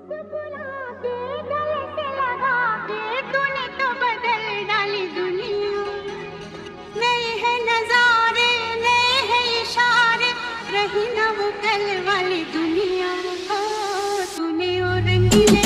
मुस्कुरा के गले से लगा के तूने तो बदल डाली दुनिया। नए हैं नजारे, नए हैं इशारे, रही ना वो कल वाली दुनिया। ओ तूने और रंगीले